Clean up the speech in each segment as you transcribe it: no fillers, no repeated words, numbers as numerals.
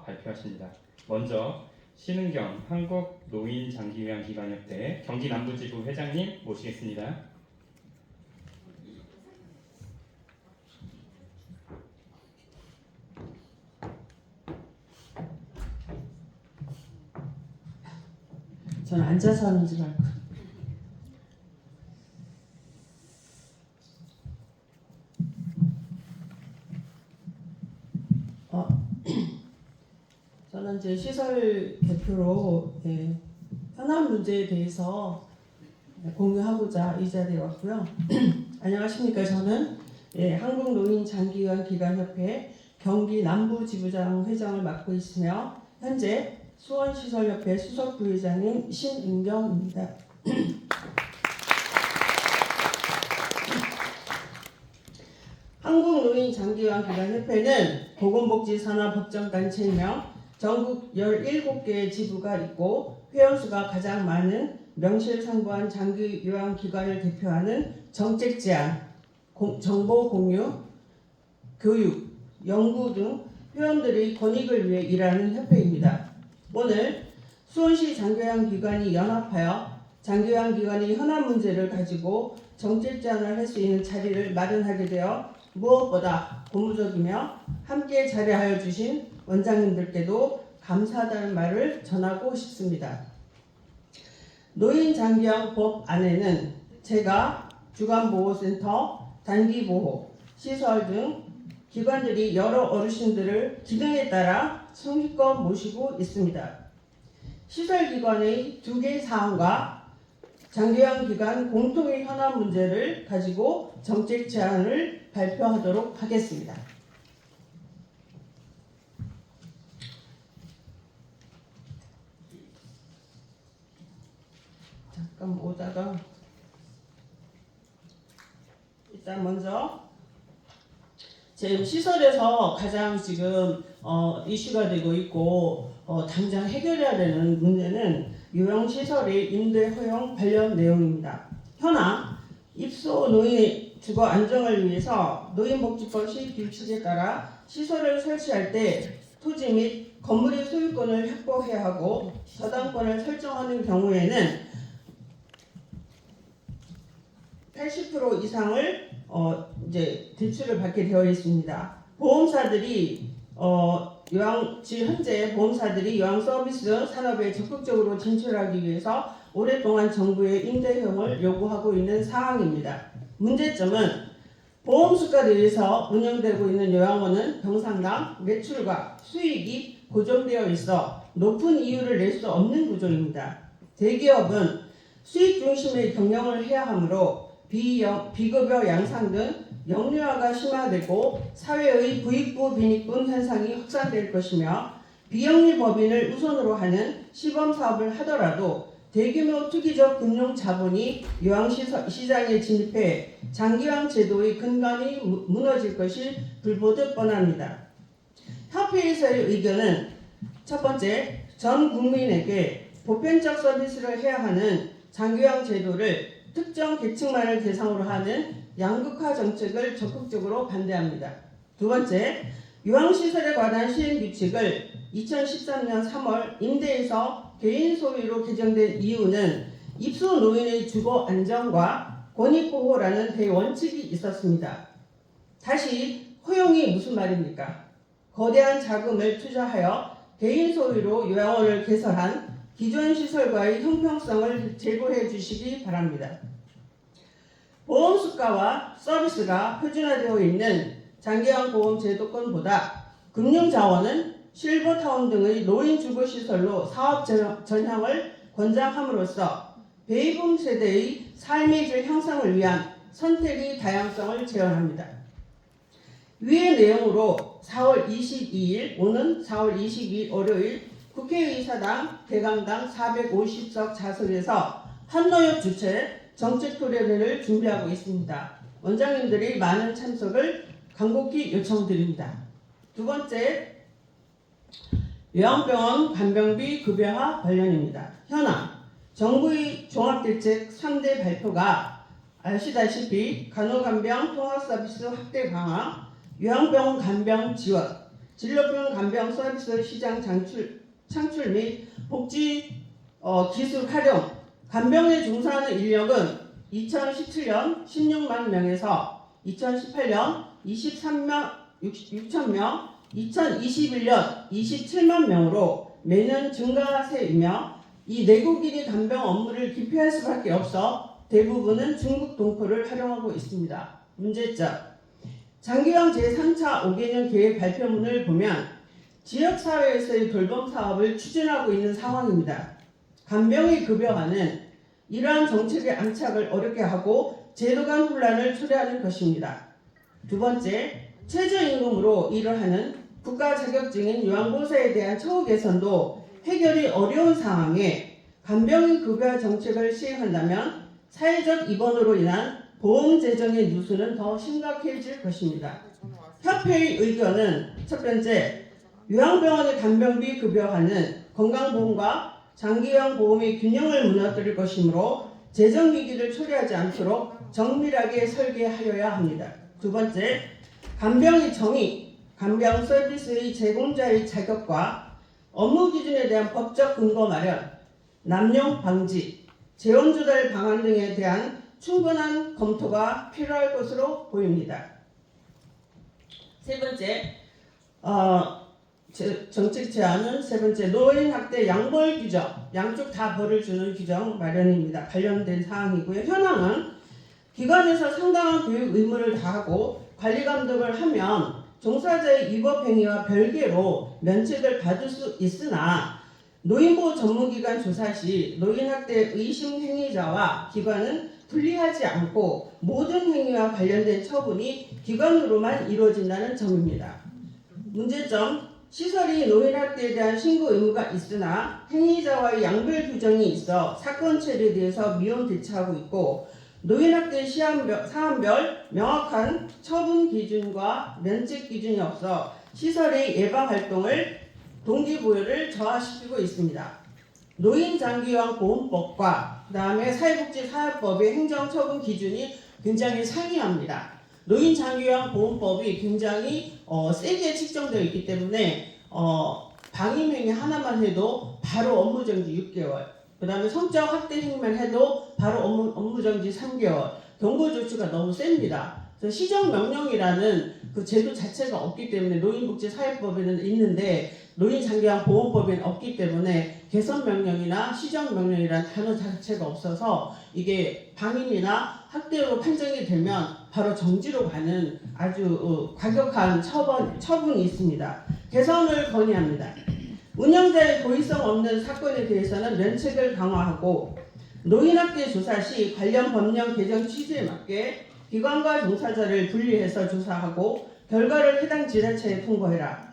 발표하십니다. 먼저 신은경 한국노인장기요양기관협회 경기남부지부 회장님 모시겠습니다. 저는 앉아서 하는 줄 알고. 저는 이제 시설 대표로 현안 문제에 대해서 공유하고자 이 자리에 왔고요. 안녕하십니까. 저는 한국노인장기요양기관협회 경기 남부지부장 회장을 맡고 있으며 현재 수원시설협회 수석부회장인 신은경입니다. 한국노인장기요양기관협회는 보건복지산업법정단체이며 전국 17개의 지부가 있고 회원수가 가장 많은 명실상부한 장기요양기관을 대표하는 정책 제안, 정보 공유, 교육, 연구 등 회원들의 권익을 위해 일하는 협회입니다. 오늘 수원시 장기요양기관이 연합하여 장기요양기관의 현안 문제를 가지고 정책 제안을 할 수 있는 자리를 마련하게 되어 무엇보다 고무적이며 함께 자리하여 주신 원장님들께도 감사하다는 말을 전하고 싶습니다. 노인장기요양법 안에는 제가 주간보호센터, 단기보호, 시설 등 기관들이 여러 어르신들을 기능에 따라 성의껏 모시고 있습니다. 시설기관의 2개 사항과 장기요양기관 공통의 현안 문제를 가지고 정책 제안을 발표하도록 하겠습니다. 잠깐 오다가 일단 먼저 지금 시설에서 가장 지금 이슈가 되고 있고 당장 해결해야 되는 문제는 요양시설의 임대 허용 관련 내용입니다. 현황 입소 노인의 주거 안정을 위해서 노인복지법 시규칙에 따라 시설을 설치할 때 토지 및 건물의 소유권을 확보해야 하고 저당권을 설정하는 경우에는 80% 이상을 이제 대출을 받게 되어 있습니다. 보험사들이 현재 보험사들이 요양 서비스 산업에 적극적으로 진출하기 위해서 오랫동안 정부의 임대 허용을 요구하고 있는 상황입니다. 문제점은 보험 수가에 의해서 운영되고 있는 요양원은 병상당 매출과 수익이 고정되어 있어 높은 이율을 낼 수 없는 구조입니다. 대기업은 수익 중심의 경영을 해야 하므로 비급여 양상 등 영유아가 심화되고 사회의 부익부 빈익분 현상이 확산될 것이며 비영리 법인을 우선으로 하는 시범사업을 하더라도 대규모 투기적 금융 자본이 요양시장에 진입해 장기요양 제도의 근간이 무너질 것이 불보듯 뻔합니다. 협회에서의 의견은 첫 번째, 전 국민에게 보편적 서비스를 해야 하는 장기요양 제도를 특정 계층만을 대상으로 하는 양극화 정책을 적극적으로 반대합니다. 두 번째, 요양시설에 관한 시행규칙을 2013년 3월 임대에서 개인 소유로 개정된 이유는 입소 노인의 주거 안정과 권익보호라는 대원칙이 있었습니다. 다시 허용이 무슨 말입니까? 거대한 자금을 투자하여 개인 소유로 요양원을 개설한 기존 시설과의 형평성을 제고해 주시기 바랍니다. 보험 수가와 서비스가 표준화되어 있는 장기요양보험 제도권보다 금융자원은 실버타운 등의 노인 주거시설로 사업 전향을 권장함으로써 베이붐 세대의 삶의 질 향상을 위한 선택의 다양성을 제언합니다. 위의 내용으로 4월 22일 오는 4월 22일 월요일 국회의사당 대강당 450석 좌석에서 한노협 주최 정책토론회를 준비하고 있습니다. 원장님들의 많은 참석을 간곡히 요청드립니다. 두 번째, 요양병원 간병비 급여화 관련입니다. 현황, 정부의 종합대책 3대 발표가 아시다시피 간호간병 통합서비스 확대 강화, 요양병원 간병 지원, 진로병 간병 서비스 시장 창출 및 복지 기술 활용, 간병에 종사하는 인력은 2017년 16만 명에서 2018년 23만 6천 명, 2021년 27만 명으로 매년 증가세이며 이 내국인이 간병 업무를 기피할 수밖에 없어 대부분은 중국 동포를 활용하고 있습니다. 문제점. 장기영 제3차 5개년 계획 발표문을 보면 지역사회에서의 돌봄 사업을 추진하고 있는 상황입니다. 간병의 급여화는 이러한 정책의 안착을 어렵게 하고 제도 간 혼란을 초래하는 것입니다. 두 번째, 최저임금으로 일을 하는 국가 자격증인 요양보호사에 대한 처우 개선도 해결이 어려운 상황에 간병의 급여화 정책을 시행한다면 사회적 입원으로 인한 보험 재정의 누수는 더 심각해질 것입니다. 협회의 의견은 첫 번째, 요양병원의 간병비 급여화는 건강보험과 장기요양보험의 균형을 무너뜨릴 것이므로 재정 위기를 초래하지 않도록 정밀하게 설계하여야 합니다. 두 번째, 간병의 정의, 간병 서비스의 제공자의 자격과 업무 기준에 대한 법적 근거 마련, 남용 방지, 재원 조달 방안 등에 대한 충분한 검토가 필요할 것으로 보입니다. 세 번째, 정책 제안은 세 번째, 노인 학대 양벌 규정, 양쪽 다 벌을 주는 규정 마련입니다. 관련된 사항이고요. 현황은 기관에서 상당한 교육 의무를 다하고 관리 감독을 하면 종사자의 위법 행위와 별개로 면책을 받을 수 있으나 노인보호 전문기관 조사 시 노인학대 의심 행위자와 기관은 분리하지 않고 모든 행위와 관련된 처분이 기관으로만 이루어진다는 점입니다. 문제점, 시설이 노인학대에 대한 신고 의무가 있으나 행위자와의 양별 규정이 있어 사건 처리에 대해서 미움 대처하고 있고 노인학대 사안별 명확한 처분 기준과 면책 기준이 없어 시설의 예방활동을 동기부여를 저하시키고 있습니다. 노인장기요양보험법과 그 다음에 사회복지사업법의 행정처분 기준이 굉장히 상이합니다. 노인장기요양보험법이 굉장히 세게 측정되어 있기 때문에 방임행위 하나만 해도 바로 업무정지 6개월, 그 다음에 성적 학대 행위만 해도 바로 업무정지 3개월, 경고조치가 너무 셉니다. 그래서 시정명령이라는 그 제도 자체가 없기 때문에 노인복지사회법에는 있는데 노인장기요양보험법에는 없기 때문에 개선명령이나 시정명령이라는 단어 자체가 없어서 이게 방임이나 학대로 판정이 되면 바로 정지로 가는 아주 과격한 처분이 있습니다. 개선을 건의합니다. 운영자의 고의성 없는 사건에 대해서는 면책을 강화하고 노인학대 조사 시 관련 법령 개정 취지에 맞게 기관과 종사자를 분리해서 조사하고 결과를 해당 지자체에 통보해라.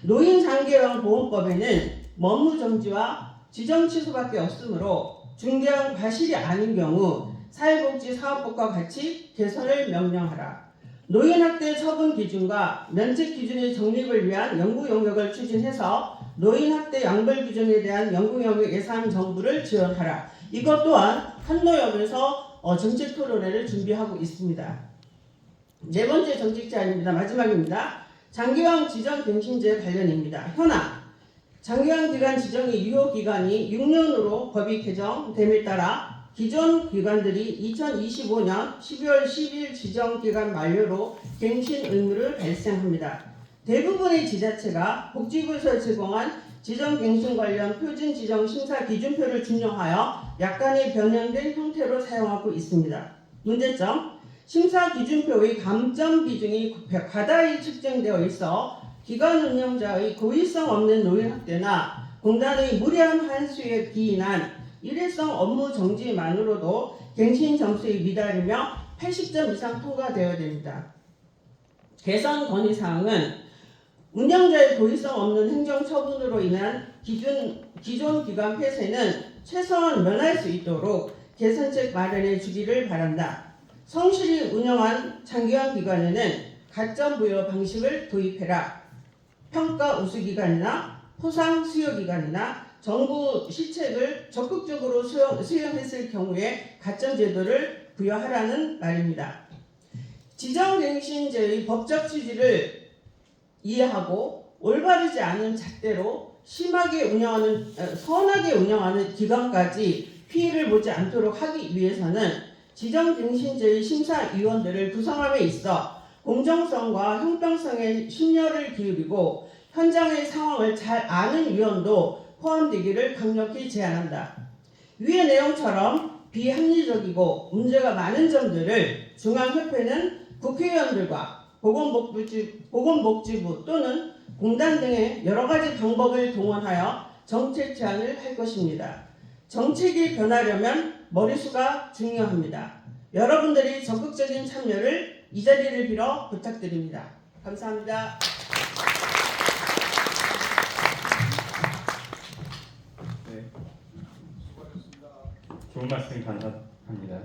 노인장기요양보험법에는 업무정지와 지정 취소밖에 없으므로 중대한 과실이 아닌 경우 사회복지사업법과 같이 개선을 명령하라. 노인학대 처분 기준과 면책 기준의 정립을 위한 연구 용역을 추진해서 노인학대 양벌 규정에 대한 연구 용역 예산 정부를 지원하라. 이것 또한 한노역에서 정책 토론회를 준비하고 있습니다. 네 번째 정책 제안입니다. 마지막입니다. 장기요양 지정 갱신제 관련입니다. 현황, 장기요양 기관 지정이 유효기간이 6년으로 법이 개정됨에 따라 기존 기관들이 2025년 12월 10일 지정기간 만료로 갱신 의무를 발생합니다. 대부분의 지자체가 복지부에서 제공한 지정갱신 관련 표준 지정 심사 기준표를 준용하여 약간의 변형된 형태로 사용하고 있습니다. 문제점, 심사 기준표의 감점 비중이 과다히 측정되어 있어 기관 운영자의 고의성 없는 노인학대나 공단의 무리한 환수에 기인한 일회성 업무 정지만으로도 갱신 점수에 미달이며 80점 이상 통과되어야 됩니다. 개선 건의사항은 운영자의 고의성 없는 행정처분으로 인한 기존 기관 폐쇄는 최소한 면할 수 있도록 개선책 마련해 주기를 바란다. 성실히 운영한 장기요양 기관에는 가점 부여 방식을 도입해라. 평가 우수 기관이나 포상 수요 기관이나 정부 시책을 적극적으로 수용했을 경우에 가점 제도를 부여하라는 말입니다. 지정갱신제의 법적 취지를 이해하고 올바르지 않은 잣대로 선하게 운영하는 기관까지 피해를 보지 않도록 하기 위해서는 지정갱신제의 심사위원들을 구성함에 있어 공정성과 형평성에 심려를 기울이고 현장의 상황을 잘 아는 위원도 포함되기를 강력히 제안한다. 위의 내용처럼 비합리적이고 문제가 많은 점들을 중앙협회는 국회의원들과 보건복지부 또는 공단 등의 여러 가지 방법을 동원하여 정책 제안을 할 것입니다. 정책이 변하려면 머리수가 중요합니다. 여러분들이 적극적인 참여를 이 자리를 빌어 부탁드립니다. 감사합니다. 네. 좋은 말씀 감사합니다.